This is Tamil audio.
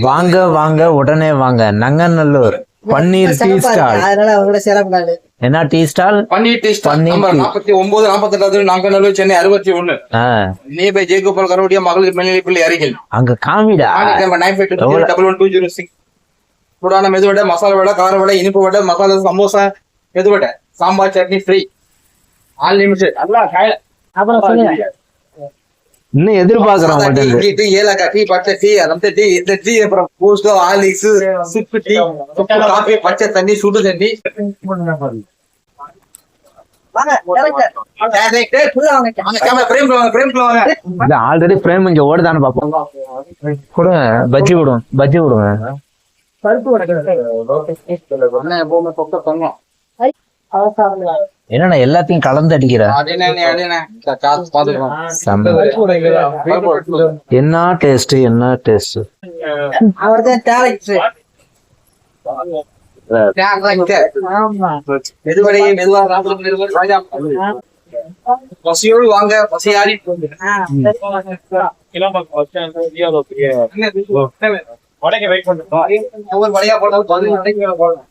வாங்க வாங்க உடனே வாங்க நங்கநல்லூர் பன்னீர் டீ ஸ்டால். என்ன tea stall? Panneer tea stall number 49 48 Nanganallur Chennai 61. Nearby Jayagopal Garodia மகளிர் மேல்நிலைப்பள்ளி அருகில். அங்க காமிடா 9520112006. சூடான மெது வடை, மசாலா வடை, கார வடை, இனிப்பு வடை, மசாலா சமோசா, மெது வடை, சாம்பார் சட்னி ஃப்ரீ, அன்லிமிட்டட். இன்னும் எதிர்பார்க்கிறோம் டீ, ஏலக்காய் டீ, பச்சை டீ, அந்த டீ, இந்த டீ, அப்புறம் பூஸ்டோ, ஹார்லிக்ஸ், சுக்கு டீ, காபி, பச்சை தண்ணி, சுடு தண்ணி. ஆல்ரெடி பிரேம் இங்க ஓடுதான்னு பாப்போம். கொடுங்க பஜ்ஜி விடுவோம், பஜ்ஜி விடுவேன். என்னண்ணா எல்லாத்தையும் கலந்து அடிக்கிற? என்ன டேஸ்ட், என்ன டேஸ்ட். பசியோடு வாங்க, பசியாரி வடைக்கு வெயிட் பண்ணுறோம். ஒவ்வொரு வடையா போட்டாலும் 15 வடைக்கு மேல போடணும்.